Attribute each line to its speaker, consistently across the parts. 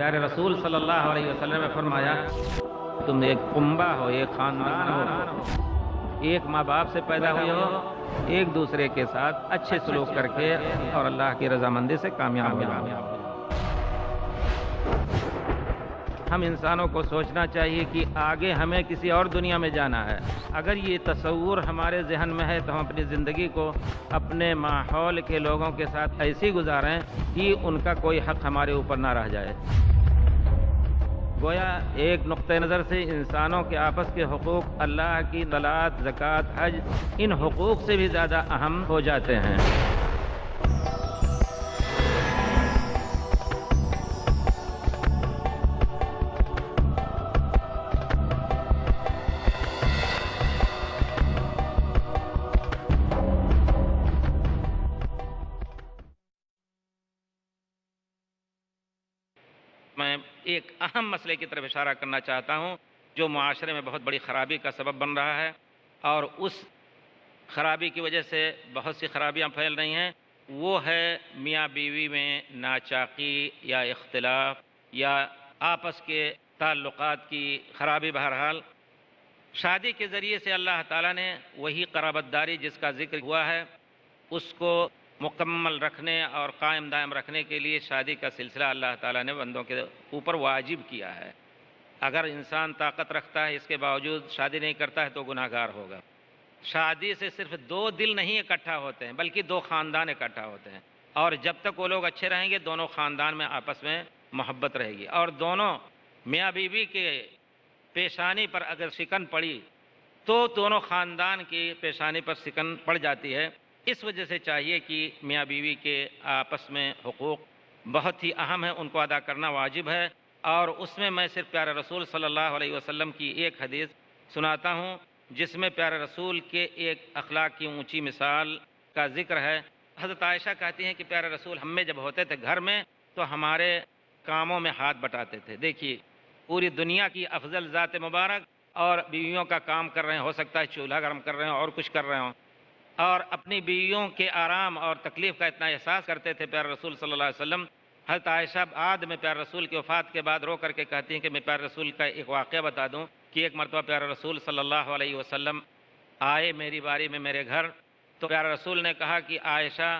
Speaker 1: پیارے رسول صلی اللہ علیہ وسلم نے فرمایا تم ایک کنبہ ہو، ایک خاندان ہو، ایک ماں باپ سے پیدا ہوئے ہو، ایک دوسرے کے ساتھ اچھے سلوک کر کے اور اللہ کی رضامندی سے کامیاب ہو جاؤ۔ ہم انسانوں کو سوچنا چاہیے کہ آگے ہمیں کسی اور دنیا میں جانا ہے۔ اگر یہ تصور ہمارے ذہن میں ہے تو ہم اپنی زندگی کو اپنے ماحول کے لوگوں کے ساتھ ایسی گزاریں کہ ان کا کوئی حق ہمارے اوپر نہ رہ جائے۔ گویا ایک نقطہ نظر سے انسانوں کے آپس کے حقوق اللہ کی صلاۃ، زکوٰۃ، حج ان حقوق سے بھی زیادہ اہم ہو جاتے ہیں۔ میں ایک اہم مسئلے کی طرف اشارہ کرنا چاہتا ہوں جو معاشرے میں بہت بڑی خرابی کا سبب بن رہا ہے، اور اس خرابی کی وجہ سے بہت سی خرابیاں پھیل رہی ہیں۔ وہ ہے میاں بیوی میں ناچاقی یا اختلاف یا آپس کے تعلقات کی خرابی۔ بہرحال شادی کے ذریعے سے اللہ تعالیٰ نے وہی قرابت داری جس کا ذکر ہوا ہے اس کو مکمل رکھنے اور قائم دائم رکھنے کے لیے شادی کا سلسلہ اللہ تعالیٰ نے بندوں کے اوپر واجب کیا ہے۔ اگر انسان طاقت رکھتا ہے اس کے باوجود شادی نہیں کرتا ہے تو گناہ گار ہوگا۔ شادی سے صرف دو دل نہیں اکٹھا ہوتے ہیں بلکہ دو خاندان اکٹھا ہوتے ہیں، اور جب تک وہ لوگ اچھے رہیں گے دونوں خاندان میں آپس میں محبت رہے گی، اور دونوں میاں بیوی کے پیشانی پر اگر سکن پڑی تو دونوں خاندان کی پیشانی پر سکن پڑ جاتی ہے۔ اس وجہ سے چاہیے کہ میاں بیوی کے آپس میں حقوق بہت ہی اہم ہیں، ان کو ادا کرنا واجب ہے۔ اور اس میں میں صرف پیارے رسول صلی اللہ علیہ وسلم کی ایک حدیث سناتا ہوں جس میں پیارے رسول کے ایک اخلاق کی اونچی مثال کا ذکر ہے۔ حضرت عائشہ کہتی ہیں کہ پیارے رسول ہم میں جب ہوتے تھے گھر میں تو ہمارے کاموں میں ہاتھ بٹاتے تھے۔ دیکھیے پوری دنیا کی افضل ذات مبارک اور بیویوں کا کام کر رہے ہیں، ہو سکتا ہے چولہا گرم کر رہے ہوں اور کچھ کر رہے ہوں، اور اپنی بیویوں کے آرام اور تکلیف کا اتنا احساس کرتے تھے پیارے رسول صلی اللہ علیہ وسلم۔ حضرت عائشہ بعد میں پیارے رسول کی وفات کے بعد رو کر کے کہتی ہیں کہ میں پیارے رسول کا ایک واقعہ بتا دوں کہ ایک مرتبہ پیارے رسول صلی اللہ علیہ وسلم آئے میری باری میں میرے گھر، تو پیارے رسول نے کہا کہ عائشہ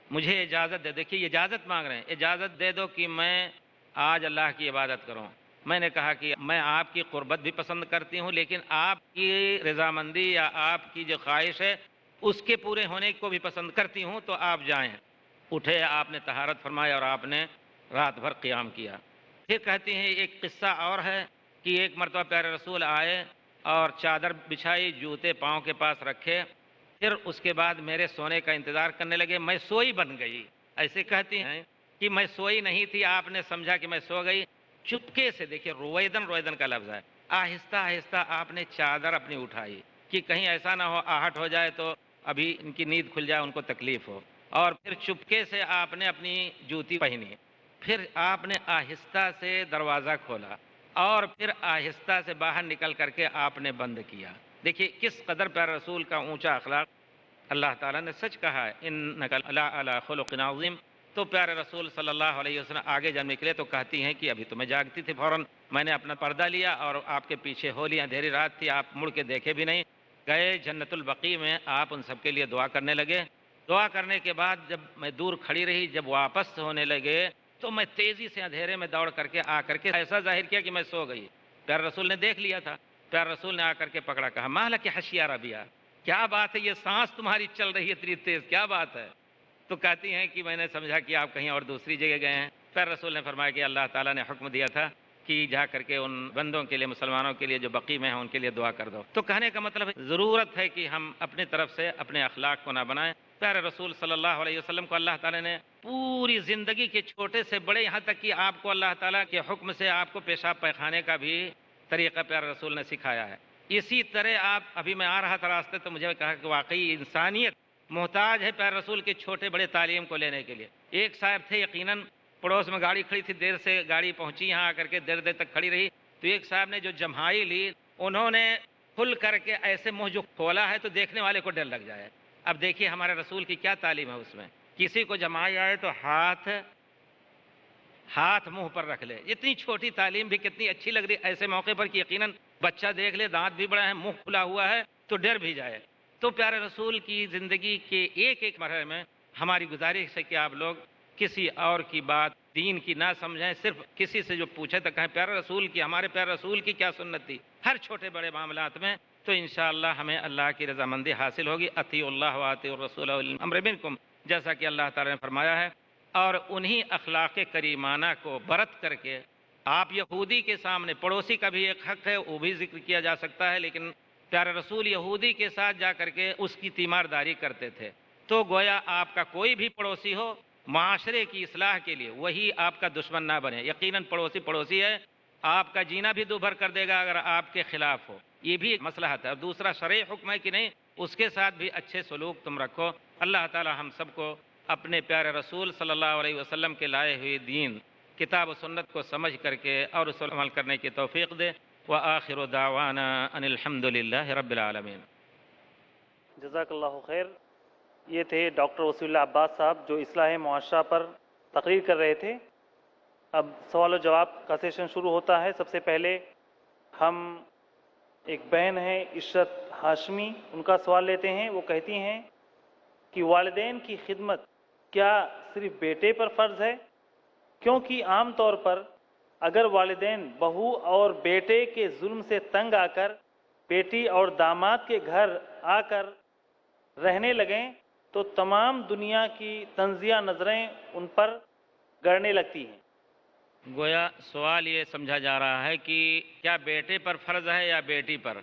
Speaker 1: مجھے اجازت دے، دیکھیے اجازت مانگ رہے ہیں، اجازت دے دو کہ میں آج اللہ کی عبادت کروں۔ میں نے کہا کہ میں آپ کی قربت بھی پسند کرتی ہوں لیکن آپ کی رضامندی یا آپ کی جو خواہش ہے اس کے پورے ہونے کو بھی پسند کرتی ہوں، تو آپ جائیں۔ اٹھے، آپ نے طہارت فرمایا اور آپ نے رات بھر قیام کیا۔ پھر کہتی ہیں ایک قصہ اور ہے کہ ایک مرتبہ پیارے رسول آئے اور چادر بچھائی، جوتے پاؤں کے پاس رکھے، پھر اس کے بعد میرے سونے کا انتظار کرنے لگے، میں سوئی بن گئی۔ ایسے کہتی ہیں کہ میں سوئی نہیں تھی، آپ نے سمجھا کہ میں سو گئی، چپکے سے، دیکھیے رویدن رویدن کا لفظ ہے، آہستہ آہستہ آپ نے چادر اپنی اٹھائی کہ کہیں ایسا نہ ہو آہٹ ہو جائے تو ابھی ان کی نیند کھل جائے، ان کو تکلیف ہو، اور پھر چپکے سے آپ نے اپنی جوتی پہنی، پھر آپ نے آہستہ سے دروازہ کھولا اور پھر آہستہ سے باہر نکل کر کے آپ نے بند کیا۔ دیکھیے کس قدر پیارے رسول کا اونچا اخلاق۔ اللہ تعالیٰ نے سچ کہا ہے انک لعلی خلق عظیم۔ تو پیارے رسول صلی اللہ علیہ وسلم آگے جب نکلے تو کہتی ہیں کہ ابھی تو میں جاگتی تھی، فوراً میں نے اپنا پردہ لیا اور آپ کے پیچھے ہو لیا، اندھیری رات تھی، آپ مڑ کے دیکھے بھی نہیں، گئے جنت البقیع میں، آپ ان سب کے لیے دعا کرنے لگے۔ دعا کرنے کے بعد جب میں دور کھڑی رہی، جب واپس ہونے لگے تو میں تیزی سے اندھیرے میں دوڑ کر کے آ کر کے ایسا ظاہر کیا کہ میں سو گئی۔ پیارے رسول نے دیکھ لیا تھا، پیارے رسول نے آ کر کے پکڑا، کہا ما لک حشیا ربیہ، کیا بات ہے، یہ سانس تمہاری چل رہی ہے اتنی تیز، کیا بات ہے؟ تو کہتی ہیں کہ میں نے سمجھا کہ آپ کہیں اور دوسری جگہ گئے ہیں۔ پیارے رسول نے فرمایا کہ اللہ تعالیٰ نے حکم دیا تھا کہ جا کر کے ان بندوں کے لیے، مسلمانوں کے لیے جو بقیع میں ہیں ان کے لیے دعا کر دو۔ تو کہنے کا مطلب ہے ضرورت ہے کہ ہم اپنی طرف سے اپنے اخلاق کو نہ بنائیں۔ پیارے رسول صلی اللہ علیہ وسلم کو اللہ تعالیٰ نے پوری زندگی کے چھوٹے سے بڑے یہاں تک کہ آپ کو اللہ تعالیٰ کے حکم سے آپ کو پیشاب پیخانے کا بھی طریقہ پیارے رسول نے سکھایا ہے۔ اسی طرح آپ، ابھی میں آ رہا تھا راستے تو مجھے کہا کہ واقعی انسانیت محتاج ہے پیارے رسول کے چھوٹے بڑے تعلیم کو لینے کے لیے۔ ایک صاحب تھے، یقیناً پڑوس میں گاڑی کھڑی تھی، دیر سے گاڑی پہنچی، یہاں آ کر کے دیر دیر تک کھڑی رہی، تو ایک صاحب نے جو جمہائی لی انہوں نے کھل کر کے ایسے منہ جو کھولا ہے تو دیکھنے والے کو ڈر لگ جائے۔ اب دیکھیے ہمارے رسول کی کیا تعلیم ہے اس میں، کسی کو جمائی آئے تو ہاتھ ہاتھ منہ پر رکھ لے. اتنی چھوٹی تعلیم بھی کتنی اچھی لگ رہی ایسے موقع پر کہ یقیناً بچہ دیکھ لے دانت بھی بڑا ہے منہ کھلا ہوا ہے تو ڈر بھی جائے. تو پیارے رسول کی زندگی کے ایک ایک مرحلے میں ہماری گزارش ہے کہ آپ لوگ کسی اور کی بات دین کی نہ سمجھیں, صرف کسی سے جو پوچھے تو کہیں پیارے رسول کی, ہمارے پیارے رسول کی کیا سنت تھی ہر چھوٹے بڑے معاملات میں, تو انشاءاللہ ہمیں اللہ کی رضامندی حاصل ہوگی. اطیعوا اللہ واطیعوا الرسول واولی الامر منکم, جیسا کہ اللہ تعالی نے فرمایا ہے. اور انہی اخلاق کریمانہ کو برت کر کے آپ یہودی کے سامنے, پڑوسی کا بھی ایک حق ہے وہ بھی ذکر کیا جا سکتا ہے, لیکن پیارے رسول یہودی کے ساتھ جا کر کے اس کی تیمارداری کرتے تھے. تو گویا آپ کا کوئی بھی پڑوسی ہو معاشرے کی اصلاح کے لیے وہی آپ کا دشمن نہ بنے. یقیناً پڑوسی پڑوسی ہے, آپ کا جینا بھی دوبھر کر دے گا اگر آپ کے خلاف ہو, یہ بھی ایک مصلحت ہے. اور دوسرا شرعی حکم ہے کہ نہیں اس کے ساتھ بھی اچھے سلوک تم رکھو. اللہ تعالی ہم سب کو اپنے پیارے رسول صلی اللہ علیہ وسلم کے لائے ہوئے دین کتاب و سنت کو سمجھ کر کے اور اس پر عمل کرنے کی توفیق دے. وآخر دعوانا ان الحمد للہ رب العالمین.
Speaker 2: جزاک اللہ خیر. یہ تھے ڈاکٹر وسیع اللہ عباس صاحب جو اصلاح معاشرہ پر تقریر کر رہے تھے. اب سوال و جواب کا سیشن شروع ہوتا ہے. سب سے پہلے ہم ایک بہن ہیں عشرت ہاشمی, ان کا سوال لیتے ہیں. وہ کہتی ہیں کہ والدین کی خدمت کیا صرف بیٹے پر فرض ہے؟ کیونکہ عام طور پر اگر والدین بہو اور بیٹے کے ظلم سے تنگ آ کر بیٹی اور داماد کے گھر آ کر رہنے لگیں تو تمام دنیا کی طنزیہ نظریں ان پر گڑنے لگتی ہیں.
Speaker 1: گویا سوال یہ سمجھا جا رہا ہے کہ کیا بیٹے پر فرض ہے یا بیٹی پر.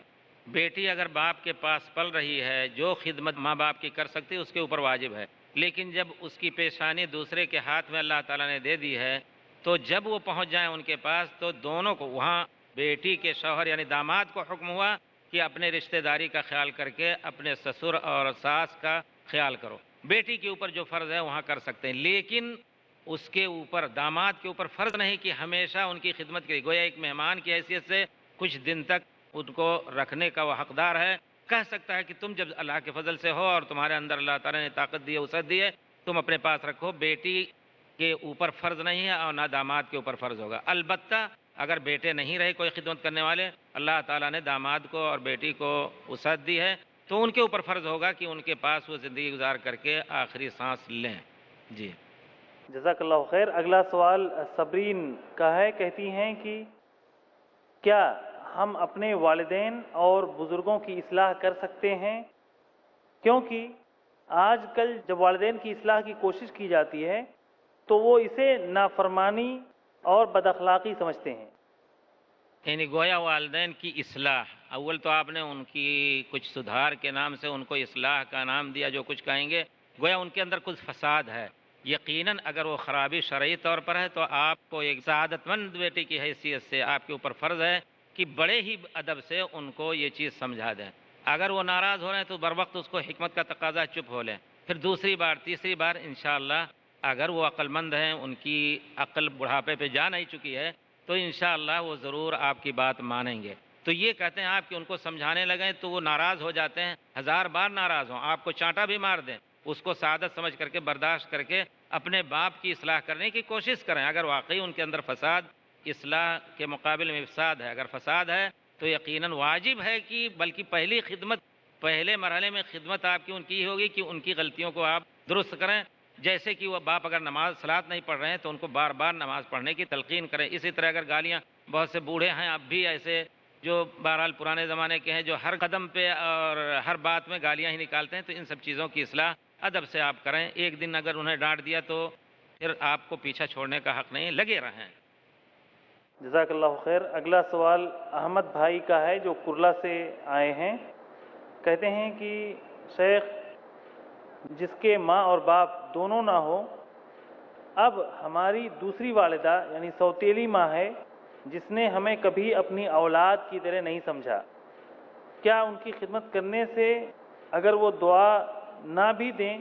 Speaker 1: بیٹی اگر باپ کے پاس پل رہی ہے جو خدمت ماں باپ کی کر سکتی ہے اس کے اوپر واجب ہے, لیکن جب اس کی پیشانی دوسرے کے ہاتھ میں اللہ تعالیٰ نے دے دی ہے تو جب وہ پہنچ جائیں ان کے پاس تو دونوں کو, وہاں بیٹی کے شوہر یعنی داماد کو حکم ہوا کہ اپنے رشتہ داری کا خیال کر کے اپنے سسر اور ساس کا خیال کرو. بیٹی کے اوپر جو فرض ہے وہاں کر سکتے ہیں, لیکن اس کے اوپر داماد کے اوپر فرض نہیں کہ ہمیشہ ان کی خدمت کرے. گویا ایک مہمان کی حیثیت سے کچھ دن تک ان کو رکھنے کا وہ حقدار ہے. کہہ سکتا ہے کہ تم جب اللہ کے فضل سے ہو اور تمہارے اندر اللہ تعالیٰ نے طاقت دی ہے وسعت دی ہے تم اپنے پاس رکھو. بیٹی کے اوپر فرض نہیں ہے اور نہ داماد کے اوپر فرض ہوگا. البتہ اگر بیٹے نہیں رہے کوئی خدمت کرنے والے, اللہ تعالیٰ نے داماد کو اور بیٹی کو وسعت دی ہے تو ان کے اوپر فرض ہوگا کہ ان کے پاس وہ زندگی گزار کر کے آخری سانس لیں. جی
Speaker 2: جزاک اللہ خیر. اگلا سوال صبرین کا ہے. کہتی ہیں کہ کیا ہم اپنے والدین اور بزرگوں کی اصلاح کر سکتے ہیں؟ کیونکہ آج کل جب والدین کی اصلاح کی کوشش کی جاتی ہے تو وہ اسے نافرمانی اور بد اخلاقی سمجھتے ہیں.
Speaker 1: یعنی گویا والدین کی اصلاح, اول تو آپ نے ان کی کچھ سدھار کے نام سے ان کو اصلاح کا نام دیا, جو کچھ کہیں گے گویا ان کے اندر کچھ فساد ہے. یقیناً اگر وہ خرابی شرعی طور پر ہے تو آپ کو ایک سعادت مند بیٹی کی حیثیت سے آپ کے اوپر فرض ہے کہ بڑے ہی ادب سے ان کو یہ چیز سمجھا دیں. اگر وہ ناراض ہو رہے ہیں تو بر وقت اس کو حکمت کا تقاضا چپ ہو لیں. پھر دوسری بار تیسری بار انشاءاللہ اگر وہ عقل مند ہیں, ان کی عقل بڑھاپے پہ جا نہیں چکی ہے تو انشاءاللہ وہ ضرور آپ کی بات مانیں گے. تو یہ کہتے ہیں آپ کہ ان کو سمجھانے لگیں تو وہ ناراض ہو جاتے ہیں, ہزار بار ناراض ہوں, آپ کو چانٹا بھی مار دیں, اس کو سعادت سمجھ کر کے برداشت کر کے اپنے باپ کی اصلاح کرنے کی کوشش کریں. اگر واقعی ان کے اندر فساد اصلاح کے مقابل میں فساد ہے, اگر فساد ہے تو یقیناً واجب ہے کہ بلکہ پہلی خدمت پہلے مرحلے میں خدمت آپ کی ان کی ہوگی کہ ان کی غلطیوں کو آپ درست کریں. جیسے کہ وہ باپ اگر نماز صلاۃ نہیں پڑھ رہے ہیں تو ان کو بار بار نماز پڑھنے کی تلقین کریں. اسی طرح اگر گالیاں, بہت سے بوڑھے ہیں اب بھی ایسے جو بہرحال پرانے زمانے کے ہیں جو ہر قدم پہ اور ہر بات میں گالیاں ہی نکالتے ہیں, تو ان سب چیزوں کی اصلاح ادب سے آپ کریں. ایک دن اگر انہیں ڈانٹ دیا تو پھر آپ کو پیچھا چھوڑنے کا حق نہیں, لگے رہیں.
Speaker 2: جزاک اللہ خیر. اگلا سوال احمد بھائی کا ہے جو کرلا سے آئے ہیں. کہتے ہیں کہ شیخ, جس کے ماں اور باپ دونوں نہ ہو, اب ہماری دوسری والدہ یعنی سوتیلی ماں ہے جس نے ہمیں کبھی اپنی اولاد کی طرح نہیں سمجھا. کیا ان کی خدمت کرنے سے اگر وہ دعا نہ بھی دیں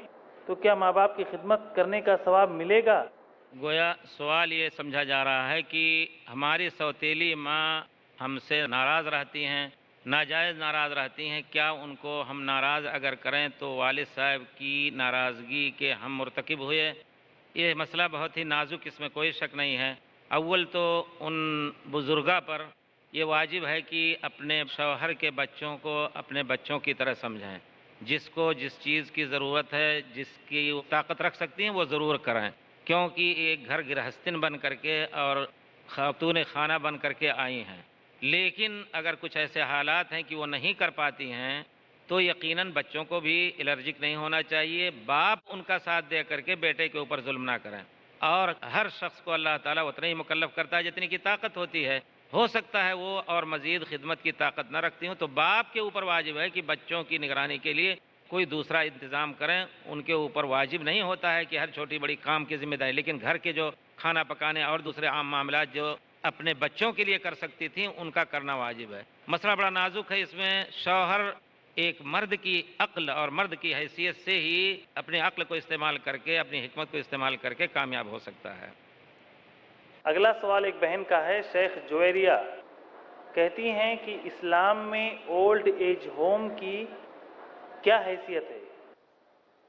Speaker 2: تو کیا ماں باپ کی خدمت کرنے کا ثواب ملے گا؟
Speaker 1: گویا سوال یہ سمجھا جا رہا ہے کہ ہماری سوتیلی ماں ہم سے ناراض رہتی ہیں, ناجائز ناراض رہتی ہیں, کیا ان کو ہم ناراض اگر کریں تو والد صاحب کی ناراضگی کے ہم مرتکب ہوئے؟ یہ مسئلہ بہت ہی نازک، اس میں کوئی شک نہیں ہے۔ اول تو ان بزرگاں پر یہ واجب ہے کہ اپنے شوہر کے بچوں کو اپنے بچوں کی طرح سمجھیں، جس کو جس چیز کی ضرورت ہے، جس کی وہ طاقت رکھ سکتی ہیں وہ ضرور کریں، کیونکہ ایک گھر گرہستن بن کر کے اور خاتون خانہ بن کر کے آئی ہیں۔ لیکن اگر کچھ ایسے حالات ہیں کہ وہ نہیں کر پاتی ہیں تو یقیناً بچوں کو بھی الرجک نہیں ہونا چاہیے۔ باپ ان کا ساتھ دے کر کے بیٹے کے اوپر ظلم نہ کریں، اور ہر شخص کو اللہ تعالیٰ اتنا ہی مکلف کرتا ہے جتنی کی طاقت ہوتی ہے۔ ہو سکتا ہے وہ اور مزید خدمت کی طاقت نہ رکھتی ہوں، تو باپ کے اوپر واجب ہے کہ بچوں کی نگرانی کے لیے کوئی دوسرا انتظام کریں۔ ان کے اوپر واجب نہیں ہوتا ہے کہ ہر چھوٹی بڑی کام کی ذمہ داری، لیکن گھر کے جو کھانا پکانے اور دوسرے عام معاملات جو اپنے بچوں کے لیے کر سکتی تھیں ان کا کرنا واجب ہے۔ مسئلہ بڑا نازک ہے، اس میں شوہر ایک مرد کی عقل اور مرد کی حیثیت سے ہی اپنے عقل کو استعمال کر کے، اپنی حکمت کو استعمال کر کے کامیاب ہو سکتا ہے۔
Speaker 2: اگلا سوال ایک بہن کا ہے، شیخ جویریہ کہتی ہیں کہ اسلام میں اولڈ ایج ہوم کی کیا حیثیت ہے؟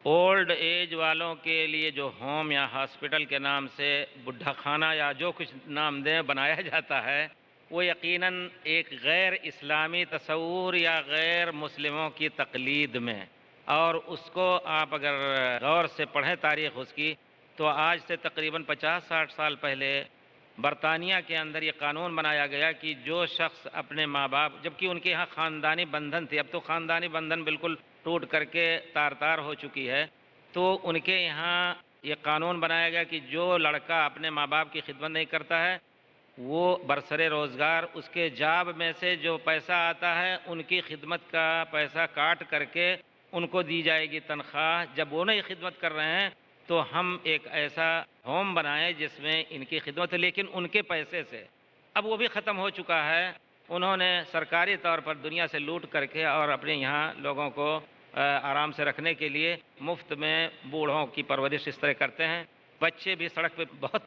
Speaker 1: اولڈ ایج والوں کے لیے جو ہوم یا ہاسپٹل کے نام سے بڈھا خانہ یا جو کچھ نام دیں بنایا جاتا ہے، وہ یقیناً ایک غیر اسلامی تصور یا غیر مسلموں کی تقلید میں، اور اس کو آپ اگر غور سے پڑھیں تاریخ اس کی، تو آج سے تقریباً 50-60 سال پہلے برطانیہ کے اندر یہ قانون بنایا گیا کہ جو شخص اپنے ماں باپ، جبکہ ان کے یہاں خاندانی بندھن تھی، اب تو خاندانی بندھن بالکل ٹوٹ کر کے تار تار ہو چکی ہے، تو ان کے یہاں یہ قانون بنایا گیا کہ جو لڑکا اپنے ماں باپ کی خدمت نہیں کرتا ہے وہ برسر روزگار اس کے جاب میں سے جو پیسہ آتا ہے ان کی خدمت کا پیسہ کاٹ کر کے ان کو دی جائے گی تنخواہ۔ جب وہ نہیں خدمت کر رہے ہیں تو ہم ایک ایسا ہوم بنائیں جس میں ان کی خدمت، لیکن ان کے پیسے سے۔ اب وہ بھی ختم ہو چکا ہے، انہوں نے سرکاری طور پر دنیا سے لوٹ کر کے اور اپنے یہاں لوگوں کو آرام سے رکھنے کے لیے مفت میں بوڑھوں کی پرورش اس طرح کرتے ہیں۔ بچے بھی سڑک پہ بہت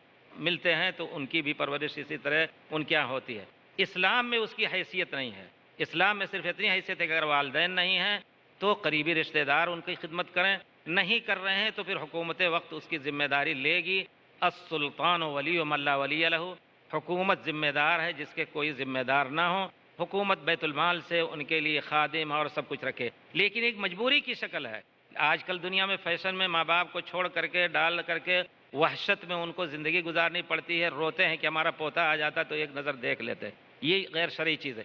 Speaker 1: ملتے ہیں تو ان کی بھی پرورش اسی طرح ان کے یہاں ہوتی ہے۔ اسلام میں اس کی حیثیت نہیں ہے۔ اسلام میں صرف اتنی حیثیت ہے کہ اگر والدین نہیں ہیں تو قریبی رشتہ دار ان کی خدمت کریں، نہیں کر رہے ہیں تو پھر حکومت وقت اس کی ذمہ داری لے گی۔ السلطان ولی من لا ولی لہ، حکومت ذمہ دار ہے جس کے کوئی ذمہ دار نہ ہو۔ حکومت بیت المال سے ان کے لیے خادم اور سب کچھ رکھے، لیکن ایک مجبوری کی شکل ہے۔ آج کل دنیا میں فیشن میں ماں باپ کو چھوڑ کر کے ڈال کر کے وحشت میں ان کو زندگی گزارنی پڑتی ہے، روتے ہیں کہ ہمارا پوتا آ جاتا تو ایک نظر دیکھ لیتے۔ یہ غیر شرعی چیز ہے۔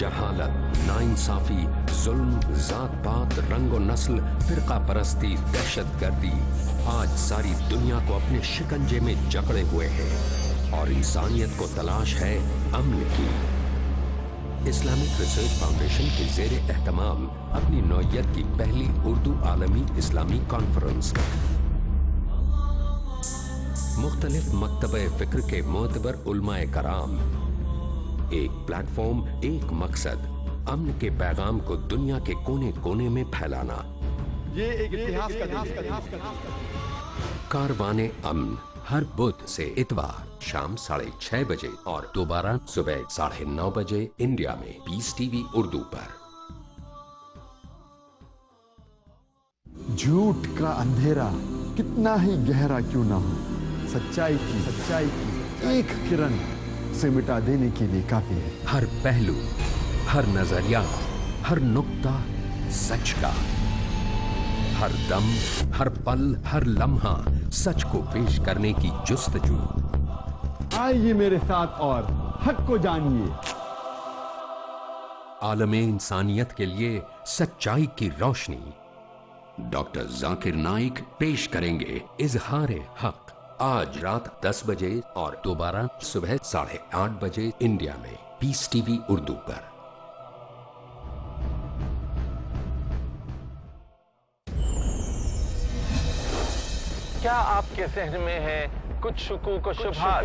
Speaker 3: جہالت، ناانصافی، ظلم، ذات پات، رنگ و نسل، فرقہ پرستی، دہشت گردی آج ساری دنیا کو اپنے شکنجے میں جکڑے ہوئے ہیں، اور انسانیت کو تلاش ہے امن کی۔ اسلامک ریسرچ فاؤنڈیشن کے زیر اہتمام اپنی نوعیت کی پہلی اردو عالمی اسلامی کانفرنس کا مختلف مکتبہ فکر کے معتبر علماء کرام، ایک پلیٹ فارم، ایک مقصد، امن کے پیغام کو دنیا کے کونے کونے میں پھیلانا۔
Speaker 4: یہ ایک اتحاد کا
Speaker 3: کاروان امن، ہر بدھ سے اتوار شام 6:30 بجے اور دوبارہ صبح 9:30 بجے انڈیا میں پیس ٹی وی اردو پر۔
Speaker 4: جھوٹ کا اندھیرا کتنا ہی گہرا کیوں نہ ہو، سچائی کی ایک کرن سے مٹا دینے کے لیے کافی ہے۔
Speaker 3: ہر پہلو، ہر نظریہ، ہر نقطہ سچ کا، ہر دم، ہر پل، ہر لمحہ سچ کو پیش کرنے کی جستجو۔
Speaker 4: آئیے میرے ساتھ اور حق کو جانیے۔
Speaker 3: عالم انسانیت کے لیے سچائی کی روشنی۔ ڈاکٹر ذاکر نائک پیش کریں گے اظہار حق، آج رات 10 بجے اور دوبارہ صبح 8:30 بجے انڈیا میں پیس ٹی وی اردو پر۔
Speaker 5: کیا آپ کے ذہن میں ہے کچھ شکوک و شبہات؟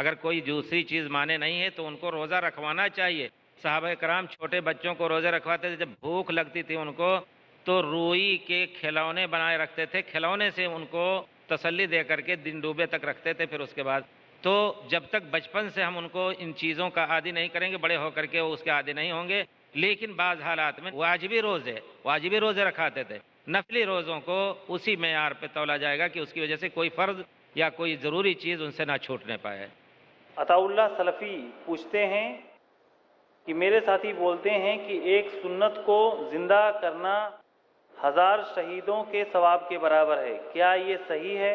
Speaker 1: اگر کوئی دوسری چیز مانے نہیں ہے تو ان کو روزہ رکھوانا چاہیے۔ صحابہ کرام چھوٹے بچوں کو روزے رکھواتے تھے، جب بھوک لگتی تھی ان کو تو روئی کے کھلونے بنائے رکھتے تھے، کھلونے سے ان کو تسلی دے کر کے دن ڈوبے تک رکھتے تھے۔ پھر اس کے بعد تو جب تک بچپن سے ہم ان کو ان چیزوں کا عادی نہیں کریں گے، بڑے ہو کر کے وہ اس کے عادی نہیں ہوں گے۔ لیکن بعض حالات میں واجبی روزے رکھاتے تھے، نفلی روزوں کو اسی معیار پہ تولا جائے گا کہ اس کی وجہ سے کوئی فرض یا کوئی ضروری چیز ان سے نہ چھوٹنے پائے۔
Speaker 2: عطا اللہ سلفی پوچھتے ہیں کہ میرے ساتھی بولتے ہیں کہ ایک سنت کو زندہ کرنا 1000 شہیدوں کے ثواب کے برابر ہے، کیا یہ صحیح ہے؟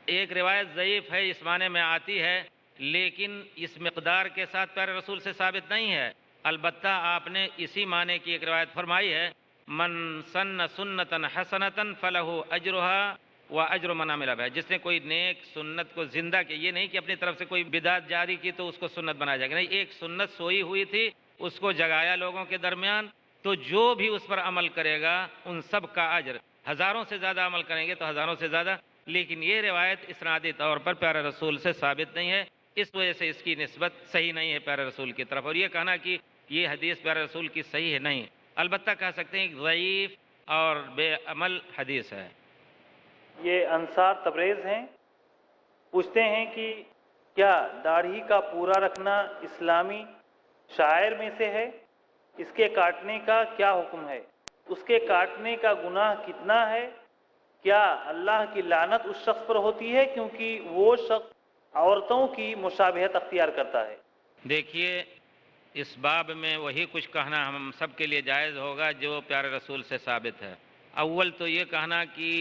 Speaker 1: ایک روایت ضعیف ہے، اس معنی میں آتی ہے، لیکن اس مقدار کے ساتھ پیارے رسول سے ثابت نہیں ہے۔ البتہ آپ نے اسی معنی کی ایک روایت فرمائی ہے، من سن سنتن حسنتن فلہ اجرہا و اجر من عمل بہا، جس نے کوئی نیک سنت کو زندہ کیا، یہ نہیں کہ اپنی طرف سے کوئی بدعت جاری کی تو اس کو سنت بنایا جائے گا، نہیں، ایک سنت سوئی ہوئی تھی، اس کو جگایا لوگوں کے درمیان، تو جو بھی اس پر عمل کرے گا ان سب کا اجر، ہزاروں سے زیادہ عمل کریں گے تو ہزاروں سے زیادہ۔ لیکن یہ روایت اسنادی طور پر پیارے رسول سے ثابت نہیں ہے، اس وجہ سے اس کی نسبت صحیح نہیں ہے پیارے رسول کی طرف، اور یہ کہنا کہ یہ حدیث پیارے رسول کی صحیح ہے نہیں، البتہ کہہ سکتے ہیں کہ ضعیف اور بے عمل حدیث ہے۔
Speaker 2: یہ انصار تبریز ہیں، پوچھتے ہیں کہ کیا داڑھی کا پورا رکھنا اسلامی شعائر میں سے ہے؟ اس کے کاٹنے کا کیا حکم ہے؟ اس کے کاٹنے کا گناہ کتنا ہے؟ کیا اللہ کی لعنت اس شخص پر ہوتی ہے کیونکہ وہ شخص عورتوں کی مشابہت اختیار کرتا ہے؟
Speaker 1: دیکھیے، اس باب میں وہی کچھ کہنا ہم سب کے لیے جائز ہوگا جو پیارے رسول سے ثابت ہے۔ اول تو یہ کہنا کہ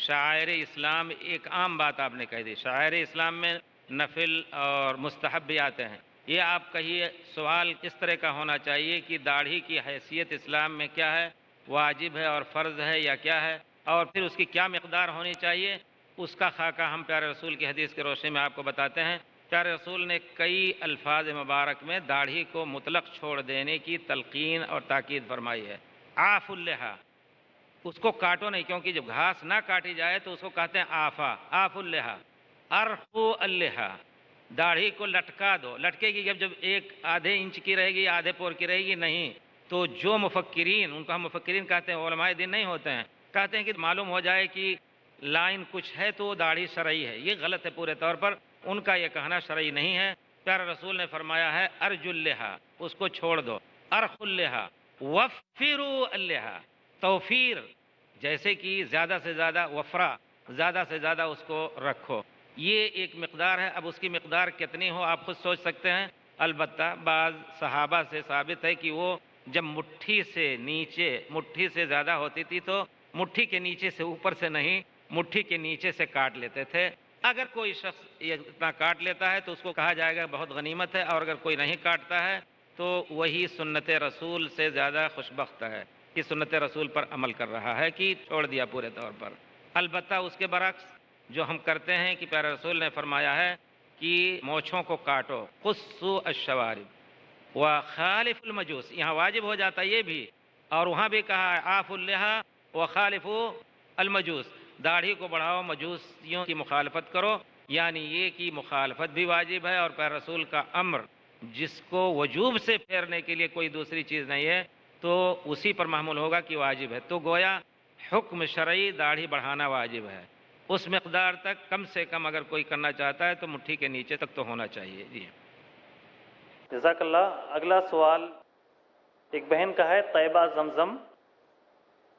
Speaker 1: شاعر اسلام ایک عام بات آپ نے کہہ دی، شاعر اسلام میں نفل اور مستحب بھی آتے ہیں، یہ آپ کہیے سوال کس طرح کا ہونا چاہیے کہ داڑھی کی حیثیت اسلام میں کیا ہے، واجب ہے اور فرض ہے یا کیا ہے، اور پھر اس کی کیا مقدار ہونی چاہیے، اس کا خاکہ ہم پیارے رسول کی حدیث کے روشنی میں آپ کو بتاتے ہیں۔ پیارے رسول نے کئی الفاظ مبارک میں داڑھی کو مطلق چھوڑ دینے کی تلقین اور تاکید فرمائی ہے۔ عاف اللحا، اس کو کاٹو نہیں، کیونکہ جب گھاس نہ کاٹی جائے تو اس کو کہتے ہیں آفا، عاف اللحا، ارفو اللحا، داڑھی کو لٹکا دو، لٹکے گی جب ایک آدھے انچ کی رہے گی، آدھے پور کی رہے گی نہیں، تو جو مفکرین، ان کو ہم مفکرین کہتے ہیں، علماء دین نہیں ہوتے ہیں، کہتے ہیں کہ معلوم ہو جائے کہ لائن کچھ ہے تو داڑھی شرعی ہے، یہ غلط ہے پورے طور پر، ان کا یہ کہنا شرعی نہیں ہے۔ پیارے رسول نے فرمایا ہے ارج اللحا، اس کو چھوڑ دو، ارخ اللحا، وفروا اللحا، توفیر، جیسے کہ زیادہ سے زیادہ وفرا، زیادہ سے زیادہ اس کو رکھو، یہ ایک مقدار ہے۔ اب اس کی مقدار کتنی ہو آپ خود سوچ سکتے ہیں، البتہ بعض صحابہ سے ثابت ہے کہ وہ جب مٹھی سے نیچے، مٹھی سے زیادہ ہوتی تھی تو مٹھی کے نیچے سے اوپر سے نہیں، مٹھی کے نیچے سے کاٹ لیتے تھے۔ اگر کوئی شخص یہ اتنا کاٹ لیتا ہے تو اس کو کہا جائے گا بہت غنیمت ہے، اور اگر کوئی نہیں کاٹتا ہے تو وہی سنت رسول سے زیادہ خوشبخت ہے کہ سنت رسول پر عمل کر رہا ہے، کہ چھوڑ دیا پورے طور پر۔ البتہ اس کے برعکس جو ہم کرتے ہیں کہ پیارے رسول نے فرمایا ہے کہ مونچھوں کو کاٹو، قصوا الشوارب وخالف المجوس، یہاں واجب ہو جاتا یہ بھی، اور وہاں بھی کہا ہے عاف اللحا وخالفوا المجوس، داڑھی کو بڑھاؤ، مجوسیوں کی مخالفت کرو، یعنی یہ کہ مخالفت بھی واجب ہے، اور پیارے رسول کا امر جس کو وجوب سے پھیرنے کے لیے کوئی دوسری چیز نہیں ہے تو اسی پر محمول ہوگا کہ واجب ہے، تو گویا حکم شرعی داڑھی بڑھانا واجب ہے، اس مقدار تک کم سے کم اگر کوئی کرنا چاہتا ہے تو مٹھی کے نیچے تک تو ہونا چاہیے۔ جی
Speaker 2: جزاک اللہ۔ اگلا سوال ایک بہن کا ہے، طیبہ زمزم،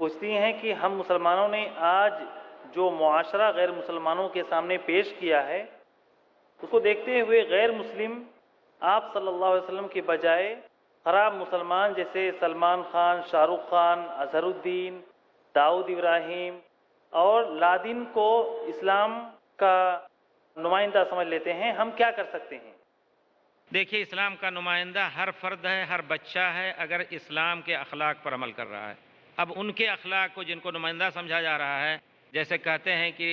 Speaker 2: پوچھتی ہیں کہ ہم مسلمانوں نے آج جو معاشرہ غیر مسلمانوں کے سامنے پیش کیا ہے، اس کو دیکھتے ہوئے غیر مسلم آپ صلی اللہ علیہ وسلم کے بجائے خراب مسلمان جیسے سلمان خان، شاہ رخ خان، اظہر الدین، داؤد ابراہیم اور لادن کو اسلام کا نمائندہ سمجھ لیتے ہیں، ہم کیا کر سکتے ہیں؟
Speaker 1: دیکھیے، اسلام کا نمائندہ ہر فرد ہے، ہر بچہ ہے، اگر اسلام کے اخلاق پر عمل کر رہا ہے۔ اب ان کے اخلاق کو جن کو نمائندہ سمجھا جا رہا ہے، جیسے کہتے ہیں کہ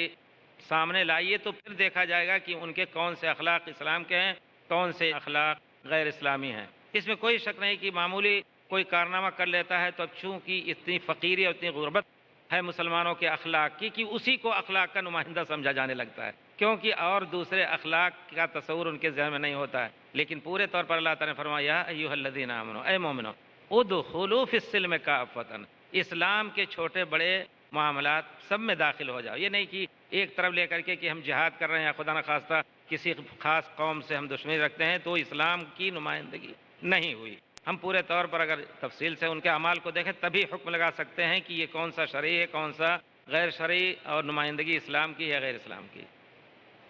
Speaker 1: سامنے لائیے تو پھر دیکھا جائے گا کہ ان کے کون سے اخلاق اسلام کے ہیں، کون سے اخلاق غیر اسلامی ہیں۔ اس میں کوئی شک نہیں کہ معمولی کوئی کارنامہ کر لیتا ہے تو اب چونکہ اتنی فقیری اور اتنی غربت ہے مسلمانوں کے اخلاق کی کہ اسی کو اخلاق کا نمائندہ سمجھا جانے لگتا ہے، کیونکہ اور دوسرے اخلاق کا تصور ان کے ذہن میں نہیں ہوتا ہے، لیکن پورے طور پر اللہ تعالیٰ نے فرمایا یا ایھا الذین آمنوا، اے مومنو ادخلوا فی السلم کافۃ، اسلام کے چھوٹے بڑے معاملات سب میں داخل ہو جاؤ۔ یہ نہیں کہ ایک طرف لے کر کے کہ ہم جہاد کر رہے ہیں یا خدا نخواستہ کسی خاص قوم سے ہم دشمنی رکھتے ہیں تو اسلام کی نمائندگی نہیں ہوئی۔ ہم پورے طور پر اگر تفصیل سے ان کے اعمال کو دیکھیں تبھی حکم لگا سکتے ہیں کہ یہ کون سا شرعی ہے، کون سا غیر شرعی، اور نمائندگی اسلام کی ہے غیر اسلام کی۔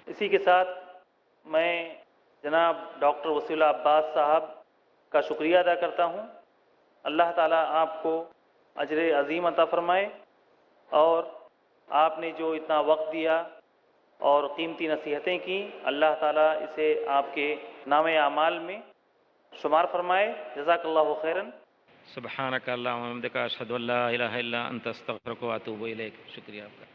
Speaker 2: اسی کے ساتھ میں جناب ڈاکٹر وسیع اللہ عباس صاحب کا شکریہ ادا کرتا ہوں۔ اللہ تعالیٰ آپ کو اجر عظیم عطا فرمائے، اور آپ نے جو اتنا وقت دیا اور قیمتی نصیحتیں کی، اللہ تعالیٰ اسے آپ کے نام اعمال میں شمار فرمائے۔ جزاک اللہ خیراً۔
Speaker 1: سبحانک اللہم و بحمدک، اشہد ان لا الہ الا انت، استغفرک و اتوب الیک۔ شکریہ آپ کا۔